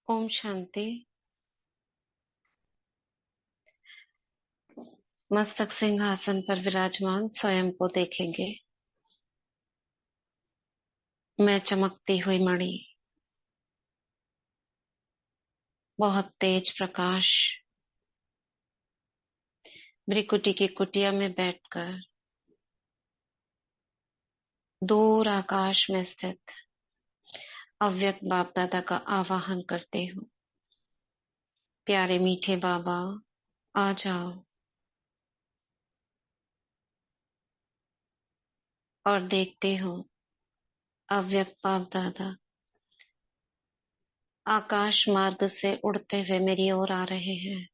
ओम शांति। मस्तक सिंहासन पर विराजमान स्वयं को देखेंगे। मैं चमकती हुई मणि, बहुत तेज प्रकाश, भ्रिकुटी की कुटिया में बैठकर दूर आकाश में स्थित अव्यक्त बाप दादा का आवाहन करती हूँ। प्यारे मीठे बाबा, आ जाओ और देखते हो अव्यक्त बाप दादा आकाश मार्ग से उड़ते हुए मेरी ओर आ रहे हैं।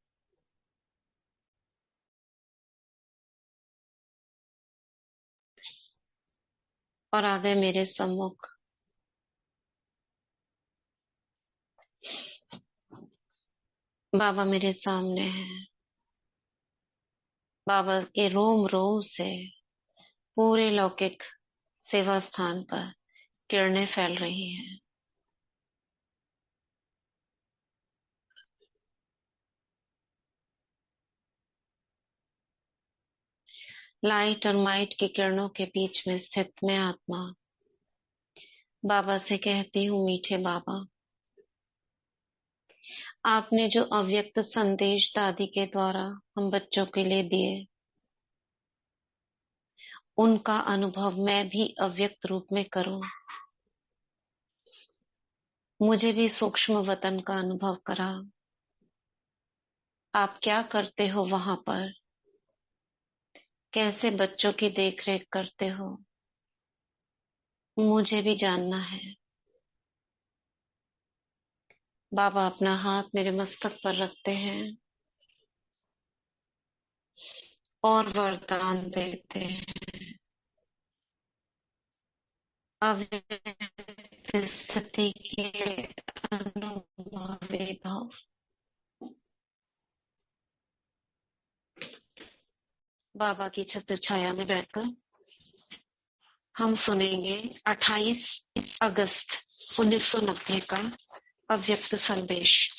और आ गए मेरे सम्मुख। बाबा मेरे सामने है। बाबा के रोम रोम से पूरे लौकिक सेवा स्थान पर किरणें फैल रही हैं। लाइट और माइट की किरणों के बीच में स्थित मैं आत्मा बाबा से कहती हूँ, मीठे बाबा, आपने जो अव्यक्त संदेश दादी के द्वारा हम बच्चों के लिए दिए, उनका अनुभव मैं भी अव्यक्त रूप में करूं। मुझे भी सूक्ष्म वतन का अनुभव करा। आप क्या करते हो वहां पर, कैसे बच्चों की देखरेख करते हो, मुझे भी जानना है। बाबा अपना हाथ मेरे मस्तक पर रखते हैं और वरदान देते हैं। अव्यक्त स्थिति के अनुभवी भाव। बाबा की छत्र छाया में बैठकर हम सुनेंगे 28 अगस्त 1990 का अव्यक्त संदेश।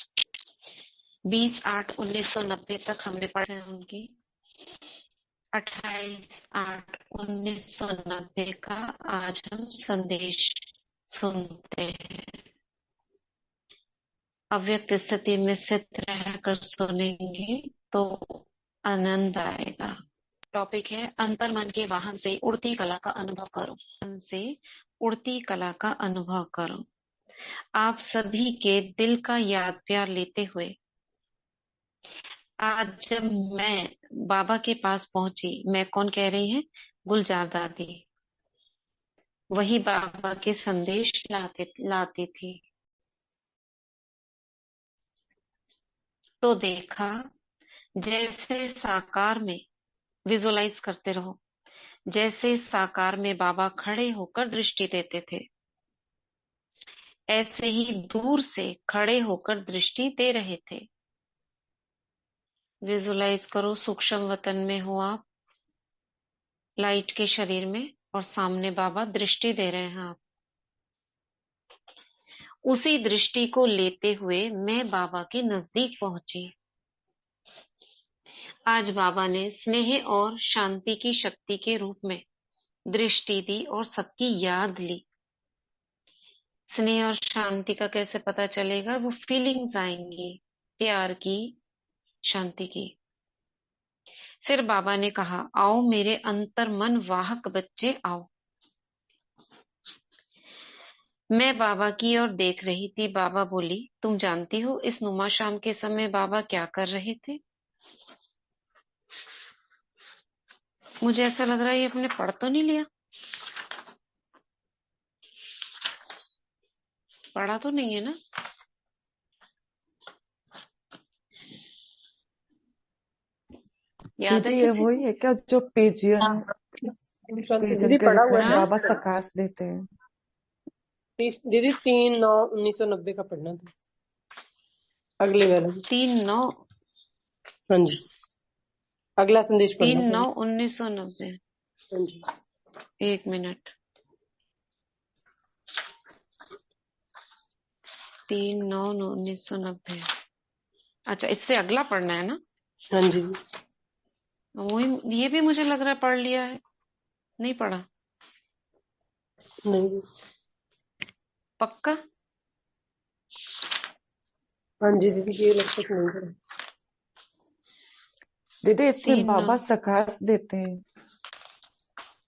20/8/1990 तक हमने पढ़े हैं उनकी। 28/8/1990 का आज हम संदेश सुनते हैं। अव्यक्त स्थिति में स्थित रहकर सुनेंगे तो आनंद आएगा। टॉपिक है अंतर्मन के वाहन से उड़ती कला का अनुभव करो। मन से उड़ती कला का अनुभव करो। आप सभी के दिल का याद प्यार लेते हुए आज जब मैं बाबा के पास पहुंची, मैं कौन कह रही है? गुलजार दादी। वही बाबा के संदेश लाती थी। तो देखा, जैसे साकार में विजुलाइज करते रहो, जैसे साकार में बाबा खड़े होकर दृष्टि देते थे, ऐसे ही दूर से खड़े होकर दृष्टि दे रहे थे। विजुलाइज करो, सूक्ष्म वतन में हो आप, लाइट के शरीर में, और सामने बाबा दृष्टि दे रहे हैं। आप उसी दृष्टि को लेते हुए मैं बाबा के नजदीक पहुंची। आज बाबा ने स्नेह और शांति की शक्ति के रूप में दृष्टि दी और सबकी याद ली। स्नेह और शांति का कैसे पता चलेगा? वो फीलिंग्स आएंगी, प्यार की, शांति की। फिर बाबा ने कहा, आओ मेरे अंतर मन वाहक बच्चे आओ। मैं बाबा की ओर देख रही थी। बाबा बोली, तुम जानती हो इस नुमा शाम के समय बाबा क्या कर रहे थे? मुझे ऐसा लग रहा है ये अपने पढ़ तो नहीं लिया, पढ़ा तो नहीं है ना? याद है दीदी ये किसी वही को? है क्या जो पिजियन दीदी के पढ़ा रूप हुआ में है ना? बाबा सकाश देते हैं? दीदी 3/9/1990 का पढ़ना था, अगले वाला। 3/9। हाँ जी, अगला संदेश पढ़ना था। 3/9/1990। हाँ जी। 1 मिनट। 3/9/1990। अच्छा, इससे अगला पढ़ना है ना? हाँ जी। वही, ये भी मुझे लग रहा है पढ़ लिया है। नहीं पढ़ा? नहीं। पक्का? हाँ जी दीदी, ये लगता है कि नहीं पढ़ा। दीदी इसमें तीन नौ बाबा सकाश देते हैं,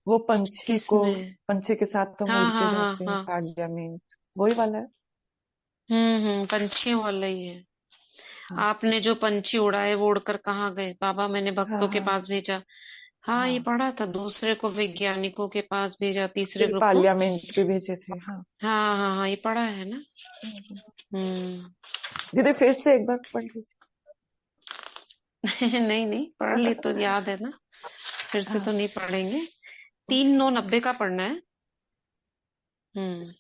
वो किसमें? पंछी के साथ तो हाँ उड़ के हाँ हाँ जाते हैं हाँ। पार्लियामेंट, वही वाला है। पंछियों वाला ही है। हाँ आपने जो पंछी उड़ाए वो उड़कर कहाँ गए? बाबा मैंने हाँ भक्तों के हाँ पास भेजा। हाँ, ये हाँ। पढ़ा था। दूसरे को वैज्ञानिकों के पास भेजा, तीसरे फिर ग्रुप को। पार्लियामेंट पे भेजे थे, हाँ। हाँ हाँ हाँ, ये पढ़ा है ना। हम्म। हम्म। दीदी फिर से एक बार पढ़ लीजिए। नहीं नहीं, पढ़ ली तो याद है ना। फिर से तो हाँ नहीं पढ़ेंगे। तीन ओके। नौ नब्बे का पढ़ना है। हम्म।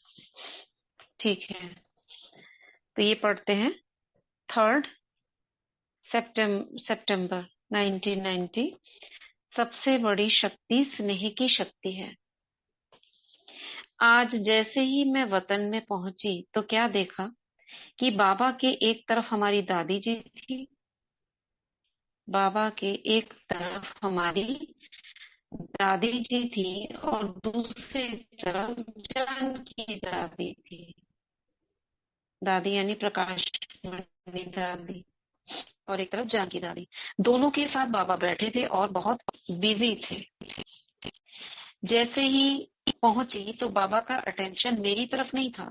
ठीक है, तो ये पढ़ते हैं। 3 सितंबर 1990। सबसे बड़ी शक्ति स्नेह की शक्ति है। आज जैसे ही मैं वतन में पहुंची तो क्या देखा कि बाबा के एक तरफ हमारी दादी जी थी, बाबा के एक तरफ हमारी दादी जी थी, और दूसरी तरफ जान की दादी थी। दादी यानी प्रकाश मणि दादी, और एक तरफ जान की दादी। दोनों के साथ बाबा बैठे थे और बहुत बिजी थे। जैसे ही पहुंची तो बाबा का अटेंशन मेरी तरफ नहीं था,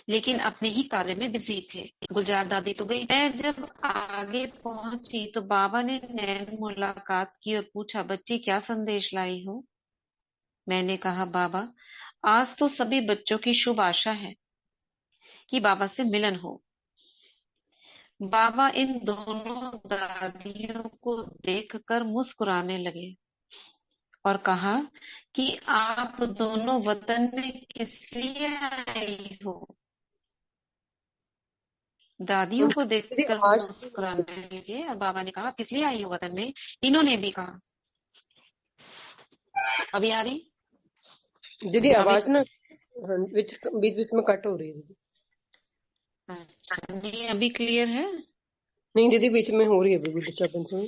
लेकिन अपने ही कार्य में बिजी थे। गुलजार दादी तो गई। मैं जब आगे पहुंची तो बाबा ने नैन मुलाकात की और पूछा, बच्ची क्या संदेश लाई हो? मैंने कहा, बाबा आज तो सभी बच्चों की शुभ आशा है कि बाबा से मिलन हो। बाबा इन दोनों दादियों को देखकर मुस्कुराने लगे और कहा कि आप दोनों वतन में किस लिए आई हो? दादियों को दीदी देखकर आवाज नहीं आ मुस्कुराने लगे और बाबा ने कहा, किस लिए आई हो वतन में? इन्होंने भी कहा। अभी आ रही? रही दीदी, अभी? आवाज ना। हाँ, बीच बीच बीच में कट हो रही है दीदी। अच्छा, नहीं अभी क्लियर है? नहीं दीदी, बीच में हो रही है अभी डिस्टर्बेंस में।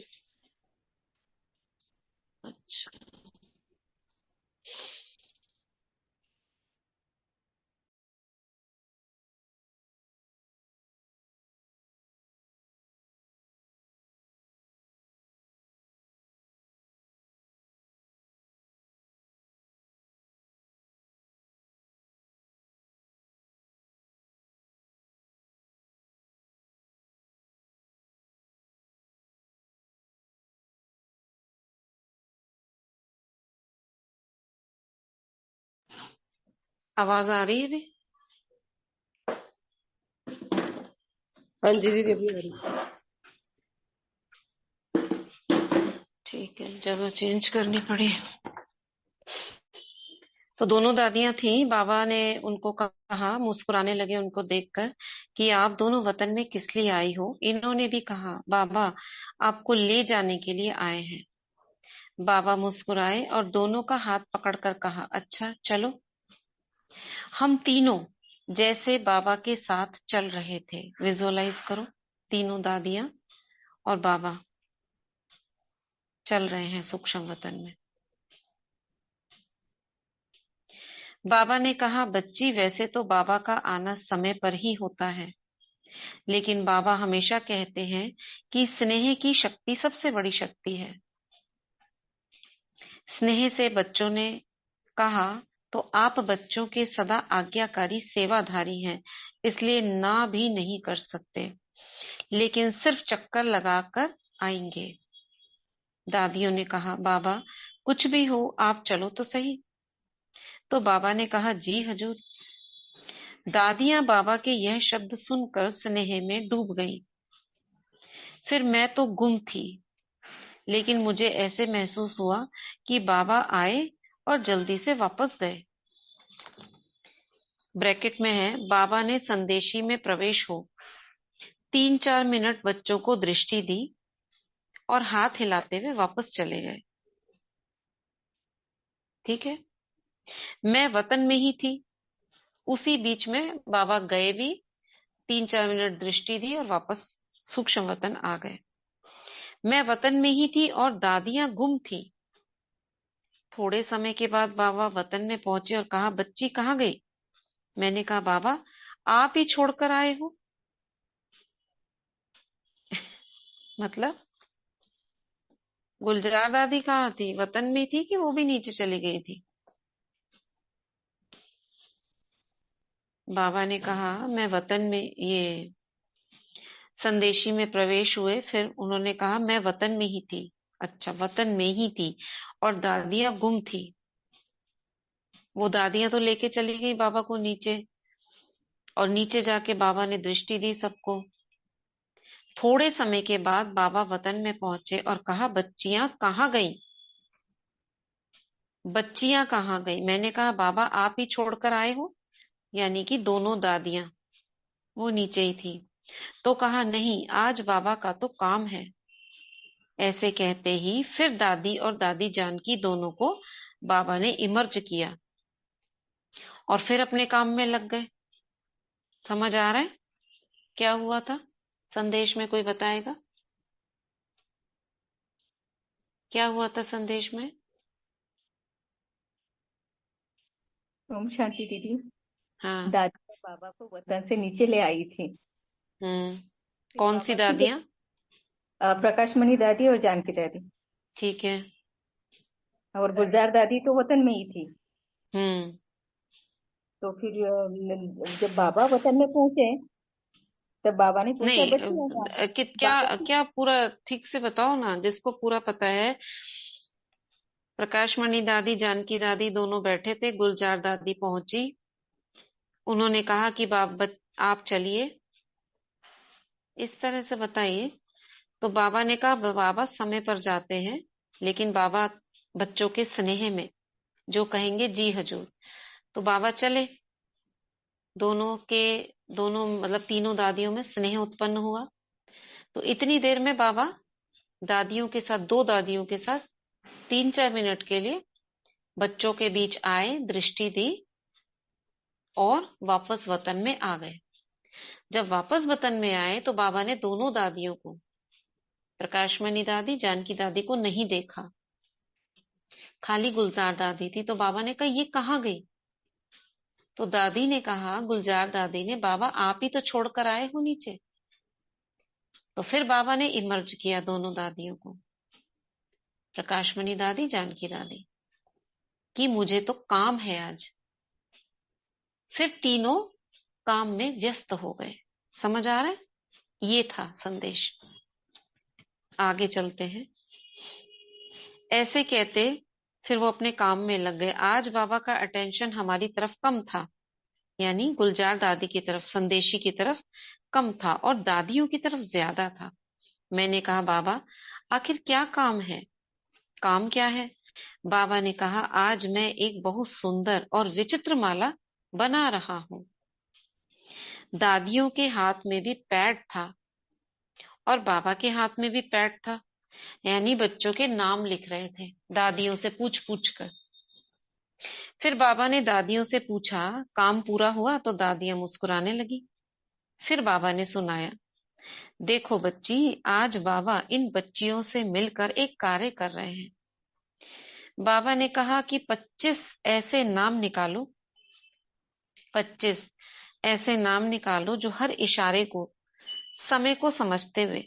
अच्छा। आवाज आ रही है अभी? हाँ जी दीदी, अभी आ रही है। ठीक है, जगह चेंज करनी पड़ी। तो दोनों दादियां थी। बाबा ने उनको कहा, मुस्कुराने लगे उनको देखकर, कि आप दोनों वतन में किस लिए आई हो? इन्होंने भी कहा, बाबा आपको ले जाने के लिए आए हैं। बाबा मुस्कुराए और दोनों का हाथ पकड़कर कहा, अच्छा चलो। हम तीनों जैसे बाबा के साथ चल रहे थे। विजुअलाइज करो, तीनों दादियां और बाबा चल रहे हैं सूक्ष्म वतन में। बाबा ने कहा, बच्ची वैसे तो बाबा का आना समय पर ही होता है, लेकिन बाबा हमेशा कहते हैं कि स्नेह की शक्ति सबसे बड़ी शक्ति है। स्नेह से बच्चों ने कहा, तो आप बच्चों के सदा आज्ञाकारी सेवाधारी हैं, इसलिए ना भी नहीं कर सकते, लेकिन सिर्फ चक्कर लगाकर आएंगे। दादियों ने कहा, बाबा कुछ भी हो आप चलो तो सही। तो बाबा ने कहा, जी हजूर। दादियां बाबा के यह शब्द सुनकर स्नेह में डूब गईं। फिर मैं तो गुम थी, लेकिन मुझे ऐसे महसूस हुआ कि बाबा आए और जल्दी से वापस गए। ब्रैकेट में है, बाबा ने संदेशी में प्रवेश हो 3-4 मिनट बच्चों को दृष्टि दी और हाथ हिलाते हुए वापस चले गए। ठीक है, मैं वतन में ही थी। उसी बीच में बाबा गए भी 3-4 मिनट दृष्टि दी और वापस सूक्ष्म वतन आ गए। मैं वतन में ही थी और दादियां गुम थी। थोड़े समय के बाद बाबा वतन में पहुंचे और कहा, बच्ची कहाँ गई? मैंने कहा, बाबा आप ही छोड़कर आए हो। मतलब गुलजार दादी कहाँ थी? वतन में थी कि वो भी नीचे चली गई थी? बाबा ने कहा, मैं वतन में, ये संदेशी में प्रवेश हुए। फिर उन्होंने कहा, मैं वतन में ही थी। अच्छा, वतन में ही थी और दादियां गुम थी। वो दादियां तो लेके चली गई बाबा को नीचे, और नीचे जाके बाबा ने दृष्टि दी सबको। थोड़े समय के बाद बाबा वतन में पहुंचे और कहा, बच्चियां कहाँ गई? बच्चियां कहाँ गई? मैंने कहा, बाबा आप ही छोड़कर आए हो। यानी कि दोनों दादियां वो नीचे ही थी। तो कहा, नहीं, आज बाबा का तो काम है। ऐसे कहते ही फिर दादी और दादी जानकी दोनों को बाबा ने इमर्ज किया और फिर अपने काम में लग गए। समझ आ रहा है क्या हुआ था? संदेश में कोई बताएगा क्या हुआ था संदेश में? ओम शांति दीदी। हाँ। दादी बाबा को वतन से नीचे ले आई थी। फिर कौन सी बाबा की दादियां? प्रकाश मणि दादी और जानकी दादी, ठीक है। और गुलजार दादी तो वतन में ही थी। हम्म तो फिर जब बाबा वतन में पहुंचे तब बाबा ने पूछा, नहीं, बच्चियां कहाँ? क्या बाबा क्या पूरा ठीक से बताओ ना, जिसको पूरा पता है। प्रकाशमणि दादी, जानकी दादी दोनों बैठे थे। गुलजार दादी पहुंची। उन्होंने कहा कि आप चलिए, इस तरह से बताइए। तो बाबा ने कहा, बाबा समय पर जाते हैं, लेकिन बाबा बच्चों के स्नेह में जो कहेंगे जी हजूर। तो बाबा चले। दोनों के दोनों मतलब तीनों दादियों में स्नेह उत्पन्न हुआ। तो इतनी देर में बाबा दादियों के साथ, दो दादियों के साथ 3-4 मिनट के लिए बच्चों के बीच आए, दृष्टि दी और वापस वतन में आ गए। जब वापस वतन में आए तो बाबा ने दोनों दादियों को, प्रकाशमणि दादी, जानकी दादी को नहीं देखा। खाली गुलजार दादी थी। तो बाबा ने कहा, ये कहाँ गई? तो दादी ने कहा, गुलजार दादी ने, बाबा आप ही तो छोड़कर आए हो नीचे। तो फिर बाबा ने इमर्ज किया दोनों दादियों को, प्रकाशमणि दादी, जानकी दादी, कि मुझे तो काम है आज। फिर तीनों काम में व्यस्त हो गए। समझ आ रहा है? ये था संदेश। आगे चलते हैं। ऐसे कहते फिर वो अपने काम में लग गए। आज बाबा का अटेंशन हमारी तरफ कम था, यानी गुलजार दादी की तरफ, संदेशी की तरफ कम था और दादियों की तरफ ज्यादा था। मैंने कहा, बाबा आखिर क्या काम है? काम क्या है? बाबा ने कहा, आज मैं एक बहुत सुंदर और विचित्र माला बना रहा हूँ। दादियों के हाथ में भी पैड था और बाबा के हाथ में भी पैड था, यानी बच्चों के नाम लिख रहे थे दादियों से पूछ पूछ कर। फिर बाबा ने दादियों से पूछा, काम पूरा हुआ? तो दादियां मुस्कुराने लगी। फिर बाबा ने सुनाया, देखो बच्ची, आज बाबा इन बच्चियों से मिलकर एक कार्य कर रहे हैं। बाबा ने कहा कि 25 ऐसे नाम निकालो, 25 ऐसे नाम निकालो जो हर इशारे को, समय को समझते हुए,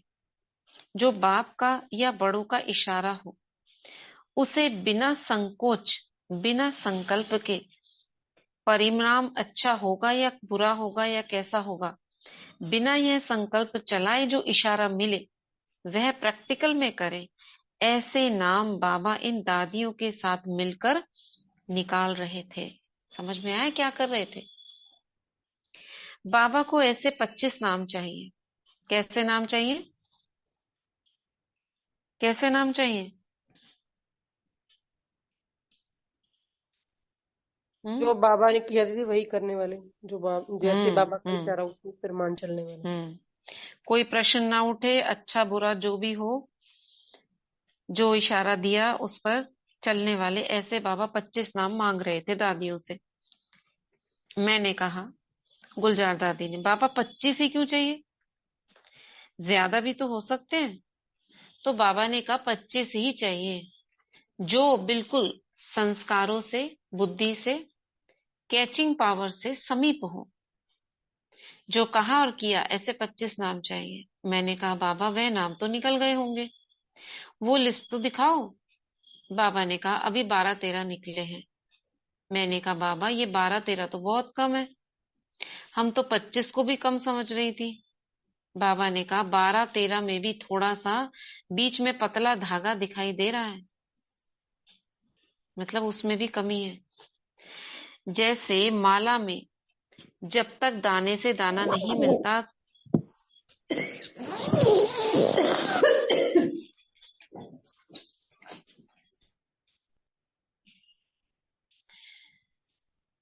जो बाप का या बड़ों का इशारा हो, उसे बिना संकोच, बिना संकल्प के, परिणाम अच्छा होगा या बुरा होगा या कैसा होगा, बिना यह संकल्प चलाए जो इशारा मिले वह प्रैक्टिकल में करे। ऐसे नाम बाबा इन दादियों के साथ मिलकर निकाल रहे थे। समझ में आया क्या कर रहे थे? बाबा को ऐसे 25 नाम चाहिए। कैसे नाम चाहिए? कैसे नाम चाहिए? हम्म जो बाबा ने किया थी वही करने वाले, जैसे हम्म बाबा का हम्म इशारा उसको फिर मान चलने वाले। हम्म कोई प्रश्न ना उठे, अच्छा बुरा जो भी हो, जो इशारा दिया उस पर चलने वाले। ऐसे बाबा 25 नाम मांग रहे थे दादियों से। मैंने कहा, गुलजार दादी ने, बाबा 25 ही क्यों चाहिए, ज्यादा भी तो हो सकते हैं। तो बाबा ने कहा 25 ही चाहिए, जो बिल्कुल संस्कारों से, बुद्धि से, कैचिंग पावर से समीप हो। जो कहा और किया, ऐसे 25 नाम चाहिए। मैंने कहा बाबा वह नाम तो निकल गए होंगे, वो लिस्ट तो दिखाओ। बाबा ने कहा अभी 12-13 निकले हैं। मैंने कहा बाबा ये 12-13 तो बहुत कम है, हम तो 25 को भी कम समझ रही थी। बाबा ने कहा 12-13 में भी थोड़ा सा बीच में पतला धागा दिखाई दे रहा है, मतलब उसमें भी कमी है। जैसे माला में जब तक दाने से दाना नहीं मिलता,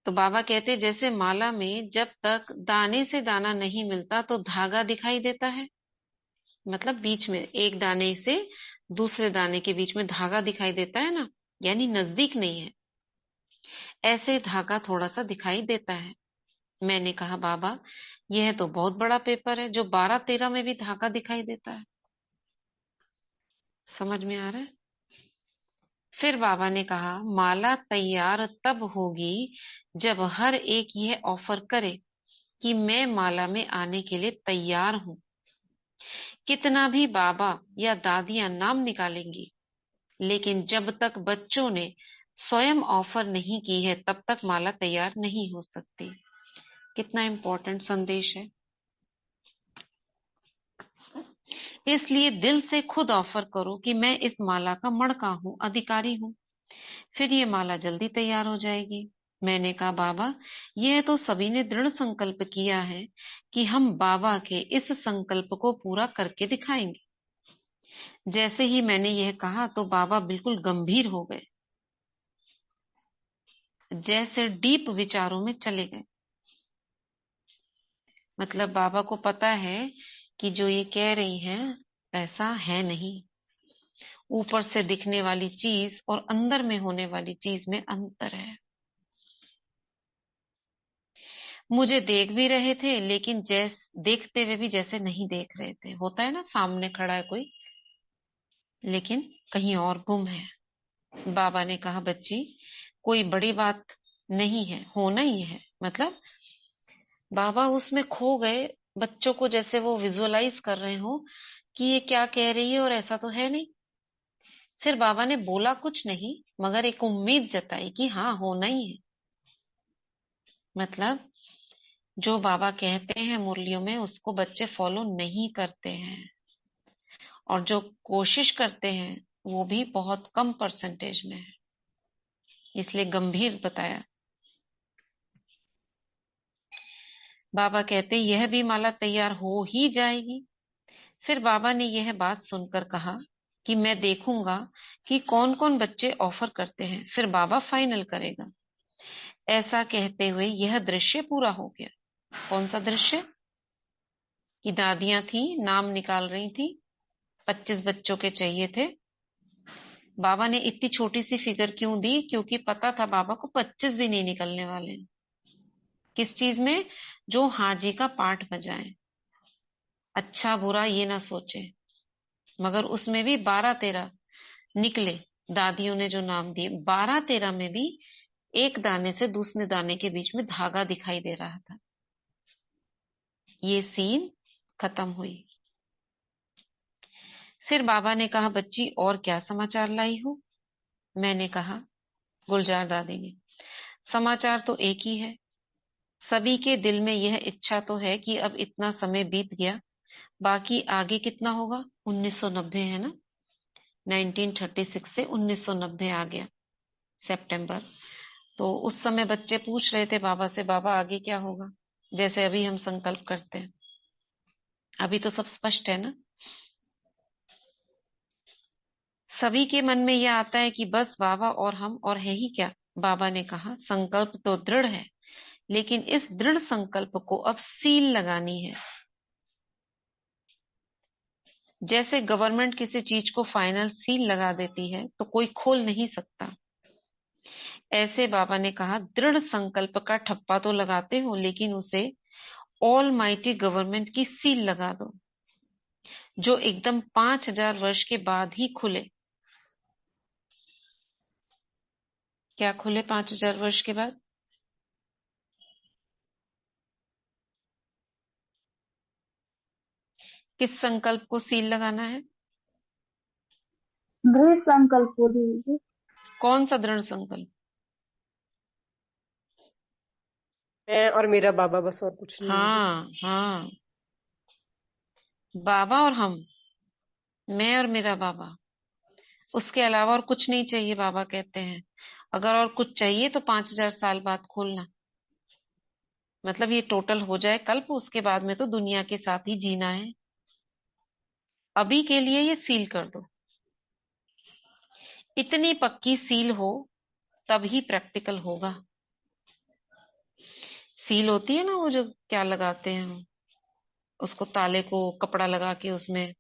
तो बाबा कहते जैसे माला में जब तक दाने से दाना नहीं मिलता तो धागा दिखाई देता है, मतलब बीच में एक दाने से दूसरे दाने के बीच में धागा दिखाई देता है ना, यानी नजदीक नहीं है, ऐसे धागा थोड़ा सा दिखाई देता है। मैंने कहा बाबा यह तो बहुत बड़ा पेपर है, जो 12-13 में भी धागा दिखाई देता है। समझ में आ रहा है? फिर बाबा ने कहा माला तैयार तब होगी जब हर एक यह ऑफर करे कि मैं माला में आने के लिए तैयार हूं। कितना भी बाबा या दादियां नाम निकालेंगी, लेकिन जब तक बच्चों ने स्वयं ऑफर नहीं की है तब तक माला तैयार नहीं हो सकती। कितना इंपॉर्टेंट संदेश है। इसलिए दिल से खुद ऑफर करो कि मैं इस माला का मणका हूं, अधिकारी हूं, फिर ये माला जल्दी तैयार हो जाएगी। मैंने कहा बाबा यह तो सभी ने दृढ़ संकल्प किया है कि हम बाबा के इस संकल्प को पूरा करके दिखाएंगे। जैसे ही मैंने यह कहा तो बाबा बिल्कुल गंभीर हो गए, जैसे डीप विचारों में चले गए। मतलब बाबा को पता है कि जो ये कह रही है ऐसा है नहीं, ऊपर से दिखने वाली चीज और अंदर में होने वाली चीज में अंतर है। मुझे देख भी रहे थे, लेकिन देखते हुए भी जैसे नहीं देख रहे थे। होता है ना, सामने खड़ा है कोई लेकिन कहीं और गुम है। बाबा ने कहा बच्ची कोई बड़ी बात नहीं है, होना ही है। मतलब बाबा उसमें खो गए, बच्चों को जैसे वो विजुअलाइज कर रहे हो कि ये क्या कह रही है और ऐसा तो है नहीं। फिर बाबा ने बोला कुछ नहीं, मगर एक उम्मीद जताई कि हाँ होना ही है। मतलब जो बाबा कहते हैं मुरलियों में उसको बच्चे फॉलो नहीं करते हैं, और जो कोशिश करते हैं वो भी बहुत कम परसेंटेज में है, इसलिए गंभीर बताया। बाबा कहते यह भी माला तैयार हो ही जाएगी। फिर बाबा ने यह बात सुनकर कहा कि मैं देखूंगा कि कौन कौन बच्चे ऑफर करते हैं, फिर बाबा फाइनल करेगा। ऐसा कहते हुए यह दृश्य पूरा हो गया। कौन सा दृश्य? कि दादियां थी, नाम निकाल रही थी, 25 बच्चों के चाहिए थे। बाबा ने इतनी छोटी सी फिगर क्यों दी? क्योंकि पता था बाबा को 25 भी नहीं निकलने वाले। किस चीज में? जो हाजी का पाठ बजाए, अच्छा बुरा ये ना सोचे। मगर उसमें भी 12-13 निकले। दादियों ने जो नाम दिए, 12-13 में भी एक दाने से दूसरे दाने के बीच में धागा दिखाई दे रहा था। ये सीन खत्म हुई। फिर बाबा ने कहा बच्ची और क्या समाचार लाई हो? मैंने कहा, गुलजार दादी ने, समाचार तो एक ही है। सभी के दिल में यह इच्छा तो है कि अब इतना समय बीत गया, बाकी आगे कितना होगा? 1990 है ना, 1936 से 1990 आ गया सितंबर। तो उस समय बच्चे पूछ रहे थे बाबा से, बाबा आगे क्या होगा? जैसे अभी हम संकल्प करते हैं, अभी तो सब स्पष्ट है ना। सभी के मन में यह आता है कि बस बाबा और हम, और है ही क्या। बाबा ने कहा संकल्प तो दृढ़ है, लेकिन इस दृढ़ संकल्प को अब सील लगानी है। जैसे गवर्नमेंट किसी चीज को फाइनल सील लगा देती है तो कोई खोल नहीं सकता, ऐसे बाबा ने कहा दृढ़ संकल्प का ठप्पा तो लगाते हो, लेकिन उसे ऑल माइटी गवर्नमेंट की सील लगा दो, जो एकदम 5000 वर्ष के बाद ही खुले। क्या खुले 5000 वर्ष के बाद? किस संकल्प को सील लगाना है? दृढ़ संकल्प को दीजिए। कौन सा दृढ़ संकल्प? मैं और मेरा बाबा, बस और कुछ नहीं है। हाँ हाँ, बाबा और हम, मैं और मेरा बाबा, उसके अलावा और कुछ नहीं चाहिए। बाबा कहते हैं अगर और कुछ चाहिए तो 5000 साल बाद खोलना। मतलब ये टोटल हो जाए कल्प, उसके बाद में तो दुनिया के साथ ही जीना है। अभी के लिए ये सील कर दो। इतनी पक्की सील हो तभी प्रैक्टिकल होगा। सील होती है ना, वो जो क्या लगाते हैं हम, उसको ताले को कपड़ा लगा के उसमें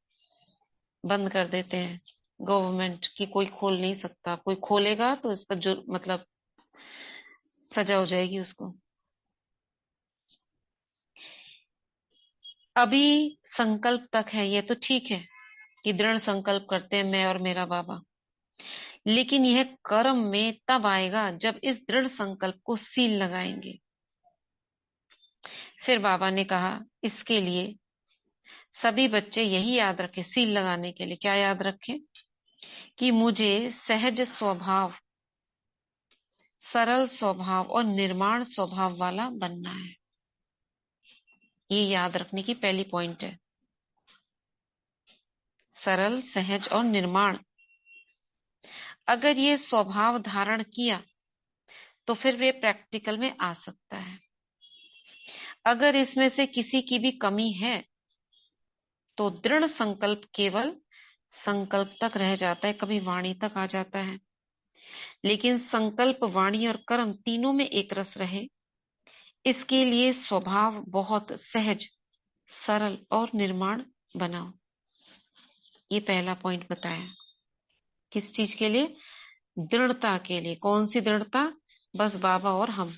बंद कर देते हैं। गवर्नमेंट की कोई खोल नहीं सकता, कोई खोलेगा तो इसका जो मतलब सजा हो जाएगी उसको। अभी संकल्प तक है ये तो ठीक है कि दृढ़ संकल्प करते हैं मैं और मेरा बाबा, लेकिन यह कर्म में तब आएगा जब इस दृढ़ संकल्प को सील लगाएंगे। फिर बाबा ने कहा इसके लिए सभी बच्चे यही याद रखें, सील लगाने के लिए क्या याद रखें? कि मुझे सहज स्वभाव, सरल स्वभाव और निर्माण स्वभाव वाला बनना है। ये याद रखने की पहली पॉइंट है। सरल, सहज और निर्माण। अगर ये स्वभाव धारण किया तो फिर वे प्रैक्टिकल में आ सकता है। अगर इसमें से किसी की भी कमी है तो दृढ़ संकल्प केवल संकल्प तक रह जाता है, कभी वाणी तक आ जाता है। लेकिन संकल्प, वाणी और कर्म तीनों में एक रस रहे, इसके लिए स्वभाव बहुत सहज, सरल और निर्माण बनाओ। ये पहला पॉइंट बताया। किस चीज के लिए? दृढ़ता के लिए। कौन सी दृढ़ता? बस बाबा और हम।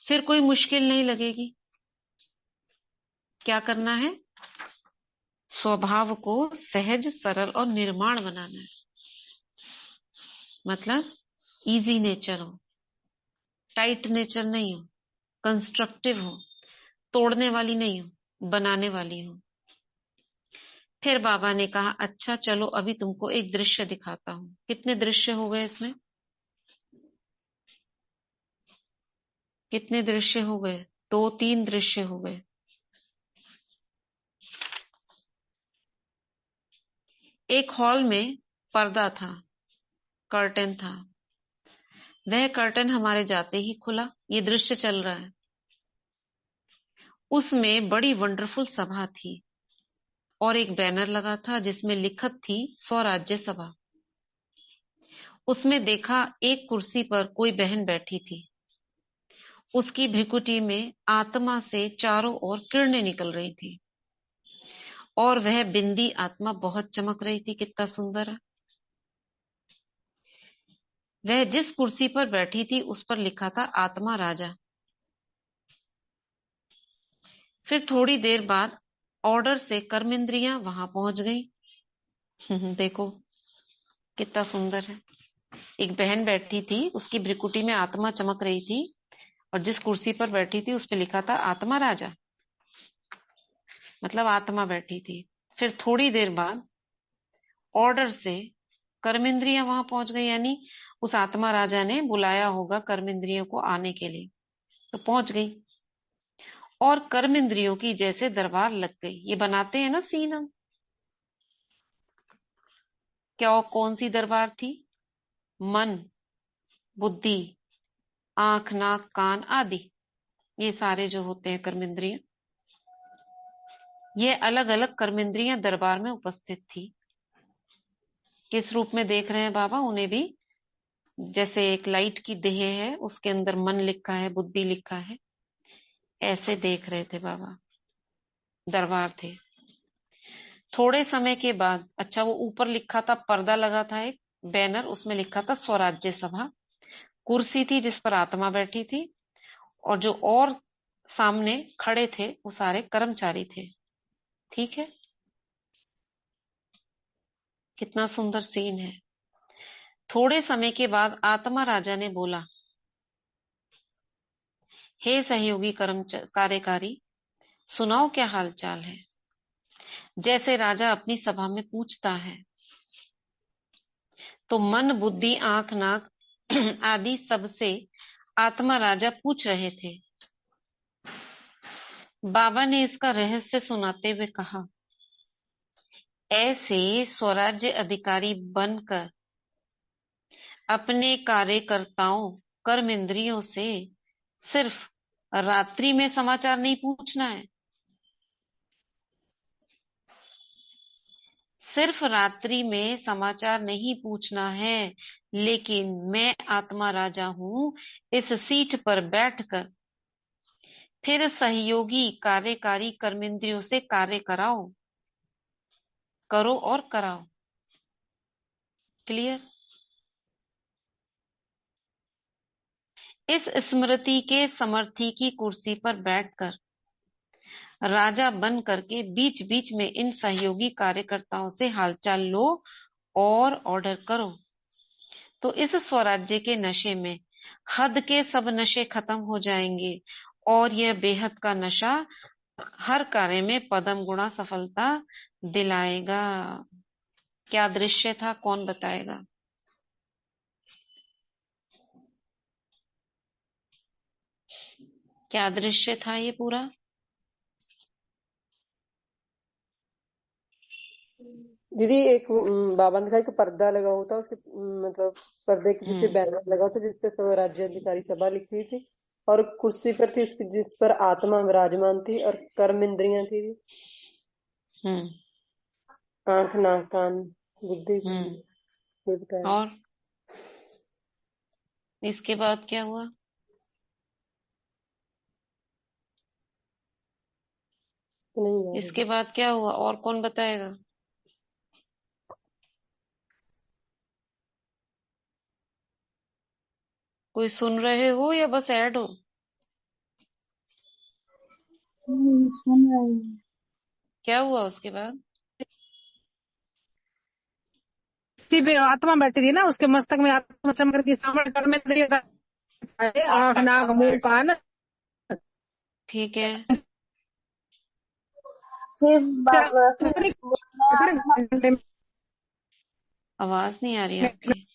फिर कोई मुश्किल नहीं लगेगी। क्या करना है? स्वभाव को सहज, सरल और निर्माण बनाना है। मतलब इजी नेचर हो, टाइट नेचर नहीं हो, कंस्ट्रक्टिव हो, तोड़ने वाली नहीं हो, बनाने वाली हो। फिर बाबा ने कहा अच्छा चलो अभी तुमको एक दृश्य दिखाता हूं। कितने दृश्य हो गए इसमें? कितने दृश्य हो गए? 2-3 दृश्य हो गए। एक हॉल में पर्दा था, कर्टन था। वह कर्टन हमारे जाते ही खुला। ये दृश्य चल रहा है। उसमें बड़ी वंडरफुल सभा थी और एक बैनर लगा था जिसमें लिखत थी स्वराज्य सभा। उसमें देखा एक कुर्सी पर कोई बहन बैठी थी। उसकी भृकुटी में आत्मा से चारों ओर किरणें निकल रही थी और वह बिंदी आत्मा बहुत चमक रही थी। कितना सुंदर है। वह जिस कुर्सी पर बैठी थी उस पर लिखा था आत्मा राजा। फिर थोड़ी देर बाद ऑर्डर से कर्मेंद्रियां वहां पहुंच गई। देखो कितना सुंदर है। एक बहन बैठी थी, उसकी भृकुटी में आत्मा चमक रही थी और जिस कुर्सी पर बैठी थी उस पर लिखा था आत्मा राजा, मतलब आत्मा बैठी थी। फिर थोड़ी देर बाद ऑर्डर से कर्मेंद्रियां वहां पहुंच गई, यानी उस आत्मा राजा ने बुलाया होगा कर्मेंद्रियों को आने के लिए, तो पहुंच गई और कर्मेंद्रियों की जैसे दरबार लग गई। ये बनाते हैं ना सीन हम। क्या कौन सी दरबार थी? मन, बुद्धि, आंख, नाक, कान आदि, ये सारे जो होते हैं कर्मेंद्रिय, ये अलग अलग कर्मेंद्रियां दरबार में उपस्थित थी। किस रूप में देख रहे हैं बाबा उन्हें भी? जैसे एक लाइट की देह है, उसके अंदर मन लिखा है, बुद्धि लिखा है, ऐसे देख रहे थे बाबा। दरबार थे। थोड़े समय के बाद, अच्छा वो ऊपर लिखा था, पर्दा लगा था एक बैनर, उसमें लिखा था स्वराज्य सभा। कुर्सी थी जिस पर आत्मा बैठी थी और जो और सामने खड़े थे वो सारे कर्मचारी थे। ठीक है, कितना सुंदर सीन है। थोड़े समय के बाद आत्मा राजा ने बोला, हे सहयोगी कार्यकारी, सुनाओ क्या हालचाल है। जैसे राजा अपनी सभा में पूछता है, तो मन बुद्धि आंख नाक आदि सबसे आत्मा राजा पूछ रहे थे। बाबा ने इसका रहस्य सुनाते हुए कहा, ऐसे स्वराज्य अधिकारी बनकर अपने कार्यकर्ताओं कर्म इंद्रियों से सिर्फ रात्रि में समाचार नहीं पूछना है, सिर्फ रात्रि में समाचार नहीं पूछना है, लेकिन मैं आत्मा राजा हूं, इस सीट पर बैठकर फिर सहयोगी कार्यकारी कर्मेंद्रियों से कार्य कराओ, करो और कराओ। क्लियर? इस स्मृति के समर्थी की कुर्सी पर बैठकर राजा बन करके बीच बीच में इन सहयोगी कार्यकर्ताओं से हालचाल लो और ऑर्डर करो, तो इस स्वराज्य के नशे में हद के सब नशे खत्म हो जाएंगे और यह बेहद का नशा हर कार्य में पदम गुणा सफलता दिलाएगा। क्या दृश्य था, कौन बताएगा? क्या दृश्य था ये पूरा? दीदी एक बाबा ने कहा कि पर्दा लगा होता उसके मतलब पर्दे के पीछे बैनर लगा था जिसपे स्वराज्य अधिकारी सभा लिखी हुई थी और कुर्सी पर थी जिस पर आत्मा विराजमान थी और कर्म इंद्रियां थी, हम्म आंख नाक कान बुद्धि ये बताया। और इसके बाद क्या हुआ? नहीं यार इसके बाद क्या हुआ और कौन बताएगा? कोई सुन रहे हो या बस ऐड हो? सुन रही हूँ। क्या हुआ उसके बाद? इसी पे आत्मा बैठी थी ना, उसके मस्तक में आत्मा चमक रही थी, श्रवण कर्म इंद्रिय का आंख नाक मुंह कान। ठीक है, फिर मैं आत्मा आवाज नहीं आ रही आपकी।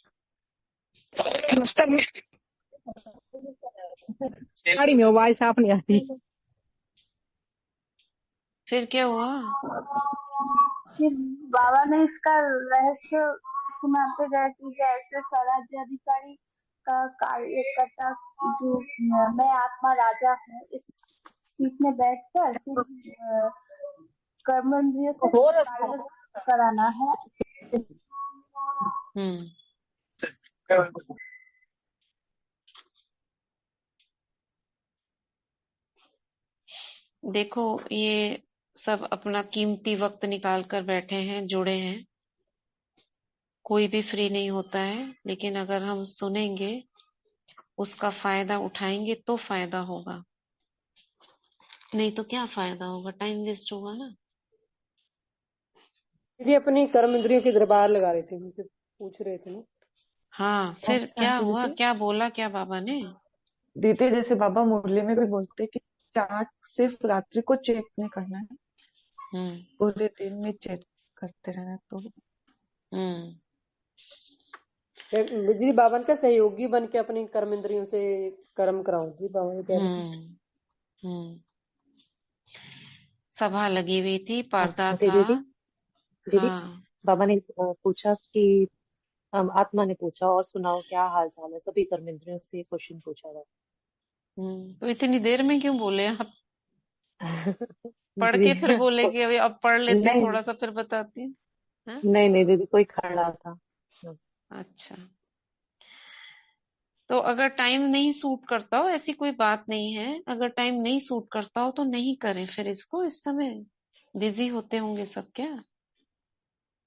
मस्तक में गाड़ी में आवाज साफ नहीं आती। फिर क्या हुआ? फिर बाबा ने इसका रहस्य सुनाते गए कि जैसे स्वराज्य अधिकारी का कार्यकर्ता जो मैं आत्मा राजा हूँ, इस सीट में बैठकर फिर कर्मेंद्रिय से कार्य कराना है। हम्म देखो, ये सब अपना कीमती वक्त निकाल कर बैठे हैं, जुड़े हैं। कोई भी फ्री नहीं होता है, लेकिन अगर हम सुनेंगे, उसका फायदा उठाएंगे तो फायदा होगा, नहीं तो क्या फायदा होगा, टाइम वेस्ट होगा ना। दीदी अपनी कर्म इंद्रियों की दरबार लगा रहे थे, मुझे पूछ रहे थे ना। हाँ, फिर क्या शांति हुआ, दीदी, क्या बोला क्या बाबा ने? दीदी जैसे बाबा मुरली में भी बोलते कि चार्ट सिर्फ रात्रि को चेक नहीं करना है, हम्म पूरे दिन में चेक करते रहना। तो हम्म दीदी बाबा का सहयोगी बन के अपनी कर्म इंद्रियों से कर्म कराऊंगी, बाबा ने कह रहे थे। हम्म हम्म सभा लगी हुई थी, पर्दा दीदी था। दीदी हाँ। बाबा ने पूछा कि आत्मा ने पूछा और सुनाओ क्या हाल चाल है, सभी कर्मेंद्रियों से क्वेश्चन पूछा था। तो इतनी देर में क्यों बोले आप? पढ़ दीदी के फिर बोले कि अभी अब पढ़ लेती हूँ नहीं थोड़ा सा फिर बताती हूँ। हाँ? नहीं नहीं दीदी, कोई खड़ा था। अच्छा, तो अगर टाइम नहीं सूट करता हो, ऐसी कोई बात नहीं है, अगर टाइम नहीं सूट करता हो तो नहीं करें फिर इसको, इस समय बिजी होते होंगे सब क्या?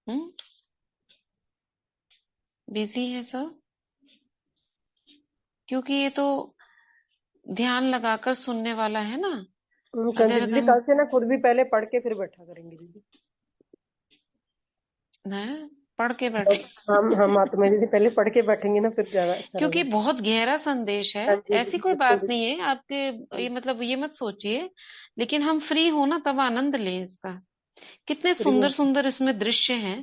हम्म बिजी है सब, क्योंकि ये तो ध्यान लगाकर सुनने वाला है ना। शांति अगर दीदी हम कल से ना खुद भी पहले पढ़ के फिर बैठा करेंगे दीदी। हैं, पढ़ के बैठे हम आत्मा दीदी पहले पढ़ के बैठेंगे ना फिर ज्यादा अच्छा क्योंकि रहेगा। बहुत गहरा संदेश है। हाँ जी ऐसी दीदी कोई बिल्कुल बात नहीं है आपके, ये मतलब ये मत सोचिए, लेकिन हम फ्री हो ना तब आनंद लें इसका। कितने फ्री सुंदर हैं। सुंदर इसमें दृश्य हैं।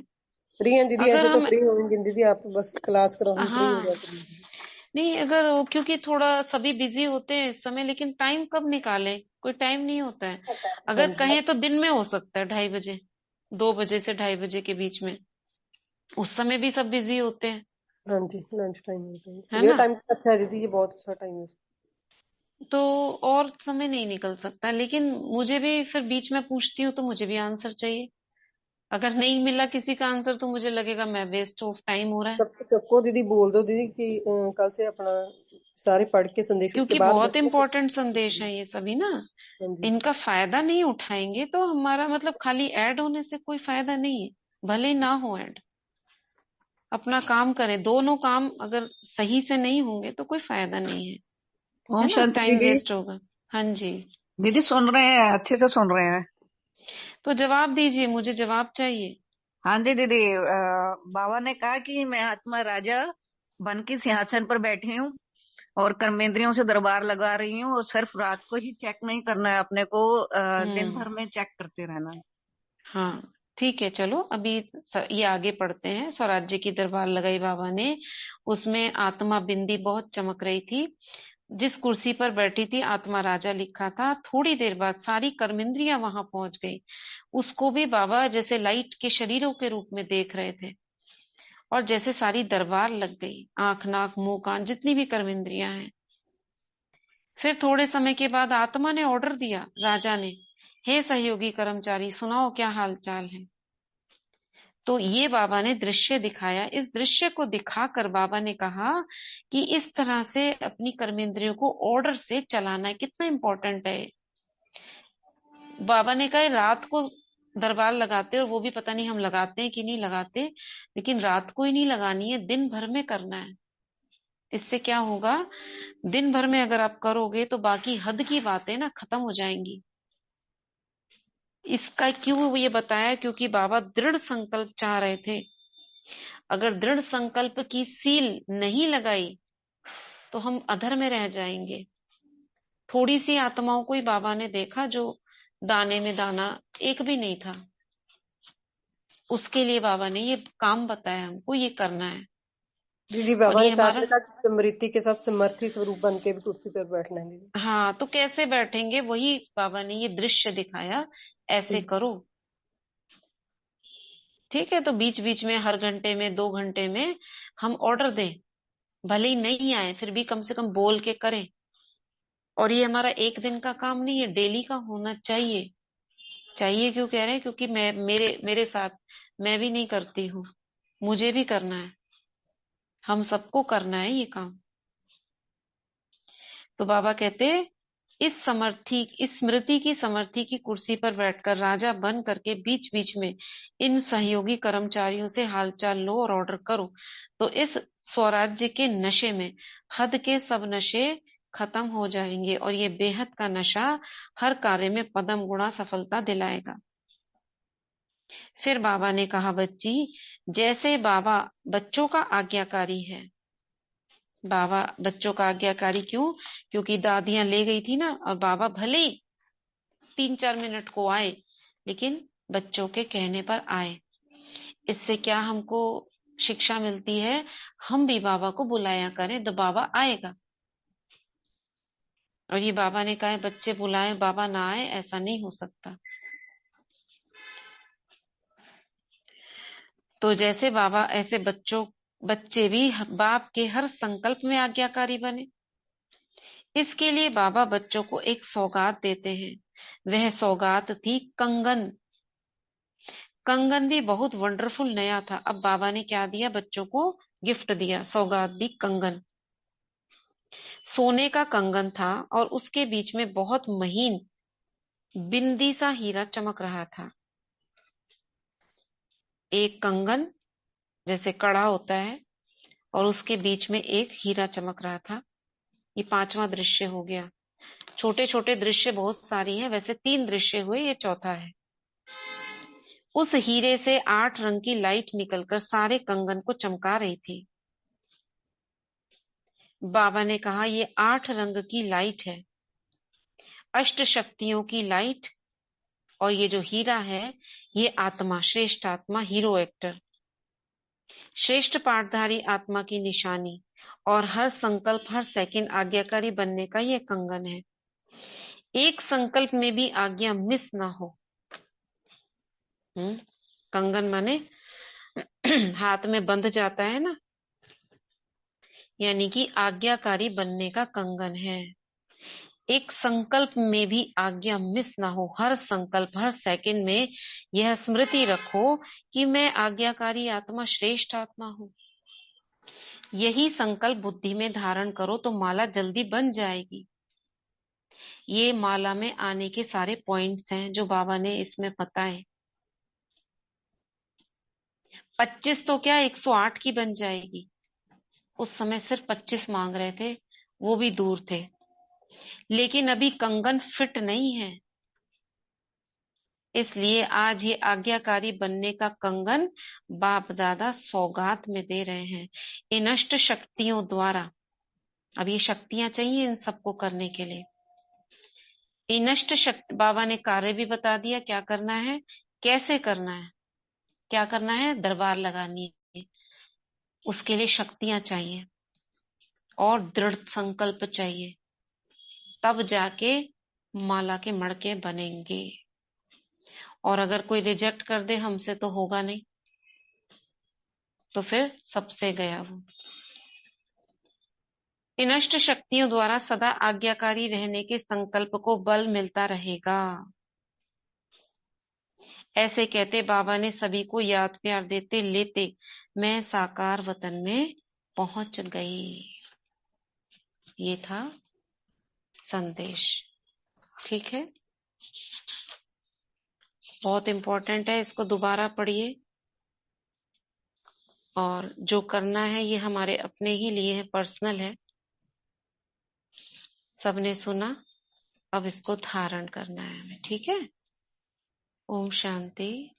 फ्री हैं दीदी, अगर ऐसे तो हम, फ्री होंगे दीदी, आप बस क्लास करो हम फ्री हो हाँ, जाते हैं दीदी। नहीं अगर क्योंकि थोड़ा सभी बिजी होते हैं इस समय, लेकिन टाइम कब निकाले, कोई टाइम नहीं होता है। हाँ अगर जी। कहें तो दिन में हो सकता है 2:30 बजे, 2 बजे से 2:30 बजे के बीच में, उस समय भी सब बिजी होते हैं, हाँ जी लंच टाइम होता है है, ये ना। टाइम अच्छा है दीदी, ये बहुत अच्छा टाइम है। तो और समय नहीं निकल सकता, लेकिन मुझे भी फिर बीच में पूछती हूँ तो मुझे भी आंसर चाहिए। अगर नहीं मिला किसी का आंसर तो मुझे लगेगा मैं वेस्ट ऑफ टाइम हो रहा है। सबको दीदी बोल दो दीदी कि कल से अपना सारे पढ़ के संदेश उसके क्योंकि बाद बहुत बैठो। इंपॉर्टेंट संदेश है ये सभी ना। हाँ जी। इनका फायदा नहीं उठाएंगे तो हमारा मतलब खाली ऐड होने से कोई फायदा नहीं है। भले ही ना हो ऐड, अपना काम करें, दोनों काम अगर सही से नहीं होंगे तो कोई फायदा नहीं है, ओम है ना, शांति टाइम दीदी। वेस्ट होगा। हाँ जी, दीदी सुन रहे हैं, अच्छे से सुन रहे हैं। तो जवाब दीजिए, मुझे जवाब चाहिए। हाँ जी दीदी, बाबा ने कहा कि मैं आत्मा राजा बन के सिंहासन पर बैठी हूँ और कर्मेंद्रियों से दरबार लगा रही हूँ, और सिर्फ रात को ही चेक नहीं करना है अपने को, दिन भर में चेक करते रहना है। हाँ ठीक है, चलो अभी ये आगे पढ़ते हैं। स्वराज्य की दरबार लगाई बाबा ने, उसमें आत्मा बिंदी बहुत चमक रही थी। जिस कुर्सी पर बैठी थी आत्मा राजा लिखा था। थोड़ी देर बाद सारी कर्मेंद्रियां वहां पहुंच गई। उसको भी बाबा जैसे लाइट के शरीरों के रूप में देख रहे थे, और जैसे सारी दरबार लग गई, आंख नाक मुंह कान जितनी भी कर्मेंद्रियां हैं। फिर थोड़े समय के बाद आत्मा ने ऑर्डर दिया, राजा ने, हे सहयोगी कर्मचारी सुनाओ क्या हाल चाल है। तो ये बाबा ने दृश्य दिखाया। इस दृश्य को दिखाकर बाबा ने कहा कि इस तरह से अपनी कर्मेंद्रियों को ऑर्डर से चलाना है, कितना इंपॉर्टेंट है। बाबा ने कहा रात को दरबार लगाते हैं, और वो भी पता नहीं हम लगाते हैं कि नहीं लगाते, लेकिन रात को ही नहीं लगानी है, दिन भर में करना है। इससे क्या होगा, दिन भर में अगर आप करोगे तो बाकी हद की बातें ना खत्म हो जाएंगी। इसका क्यों ये बताया, क्योंकि बाबा दृढ़ संकल्प चाह रहे थे। अगर दृढ़ संकल्प की सील नहीं लगाई तो हम अधर में रह जाएंगे। थोड़ी सी आत्माओं को ही बाबा ने देखा जो दाने में दाना एक भी नहीं था। उसके लिए बाबा ने ये काम बताया, हमको ये करना है। दीदी और बाबा ये ने कहा हमारा, था कि स्मृति के साथ समर्थी स्वरूप बन के भी कुर्सी पर बैठना है दीदी। हाँ, तो कैसे बैठेंगे, वही बाबा ने ये दृश्य दिखाया, ऐसे करो। ठीक है, तो बीच बीच में हर घंटे में 2 घंटे में हम ऑर्डर दें, भले ही नहीं आए फिर भी कम से कम बोल के करें। और ये हमारा एक दिन का काम नहीं है, डेली का होना चाहिए। चाहिए क्यों कह रहे हैं, क्योंकि मैं मेरे मेरे साथ मैं भी नहीं करती हूँ, मुझे भी करना है, हम सबको करना है ये काम। तो बाबा कहते, इस स्मृति की समर्थी की कुर्सी पर बैठकर राजा बन करके बीच बीच में इन सहयोगी कर्मचारियों से हालचाल लो और ऑर्डर करो, तो इस स्वराज्य के नशे में हद के सब नशे खत्म हो जाएंगे, और ये बेहद का नशा हर कार्य में पदम गुणा सफलता दिलाएगा। फिर बाबा ने कहा, बच्ची, जैसे बाबा बच्चों का आज्ञाकारी है। बाबा बच्चों का आज्ञाकारी क्यों, क्योंकि दादियां ले गई थी ना, और बाबा भले ही 3-4 मिनट को आए, लेकिन बच्चों के कहने पर आए। इससे क्या हमको शिक्षा मिलती है, हम भी बाबा को बुलाया करें तो बाबा आएगा। और ये बाबा ने कहा है, बच्चे बुलाए बाबा ना आए, ऐसा नहीं हो सकता। तो जैसे बाबा, ऐसे बच्चे भी बाप के हर संकल्प में आज्ञाकारी बने। इसके लिए बाबा बच्चों को एक सौगात देते हैं। वह सौगात थी कंगन। कंगन भी बहुत वंडरफुल नया था। अब बाबा ने क्या दिया, बच्चों को गिफ्ट दिया, सौगात दी, कंगन। सोने का कंगन था, और उसके बीच में बहुत महीन बिंदी सा हीरा चमक रहा था। एक कंगन जैसे कड़ा होता है, और उसके बीच में एक हीरा चमक रहा था। ये 5वां दृश्य हो गया। छोटे छोटे दृश्य बहुत सारी हैं, वैसे 3 दृश्य हुए, ये चौथा है। उस हीरे से 8 रंग की लाइट निकलकर सारे कंगन को चमका रही थी। बाबा ने कहा, ये 8 रंग की लाइट है, अष्ट शक्तियों की लाइट। और ये जो हीरा है, ये आत्मा, श्रेष्ठ आत्मा, हीरो एक्टर, श्रेष्ठ पाठधारी आत्मा की निशानी, और हर संकल्प, हर सेकंड आज्ञाकारी बनने का ये कंगन है। एक संकल्प में भी आज्ञा मिस ना हो। कंगन माने हाथ में बंध जाता है ना, यानी कि आज्ञाकारी बनने का कंगन है। एक संकल्प में भी आज्ञा मिस ना हो। हर संकल्प, हर सेकंड में यह स्मृति रखो कि मैं आज्ञाकारी आत्मा, श्रेष्ठ आत्मा हूं। यही संकल्प बुद्धि में धारण करो तो माला जल्दी बन जाएगी। ये माला में आने के सारे पॉइंट्स हैं जो बाबा ने इसमें बताए। 25 तो क्या 108 की बन जाएगी। उस समय सिर्फ 25 मांग रहे थे, वो भी दूर थे। लेकिन अभी कंगन फिट नहीं है, इसलिए आज ये आज्ञाकारी बनने का कंगन बाप दादा सौगात में दे रहे हैं इन अष्ट शक्तियों द्वारा। अब ये शक्तियां चाहिए इन सबको करने के लिए। इन अष्ट शक्ति, बाबा ने कार्य भी बता दिया क्या करना है, कैसे करना है। क्या करना है? दरबार लगानी है, उसके लिए शक्तियां चाहिए और दृढ़ संकल्प चाहिए, तब जाके माला के मड़के बनेंगे। और अगर कोई रिजेक्ट कर दे, हमसे तो होगा नहीं, तो फिर सबसे गया वो। इन अष्ट शक्तियों द्वारा सदा आज्ञाकारी रहने के संकल्प को बल मिलता रहेगा। ऐसे कहते बाबा ने सभी को याद प्यार देते लेते मैं साकार वतन में पहुंच गई। ये था संदेश। ठीक है, बहुत इंपॉर्टेंट है, इसको दोबारा पढ़िए। और जो करना है ये हमारे अपने ही लिए है, पर्सनल है। सबने सुना, अब इसको धारण करना है हमें। ठीक है, ओम शांति।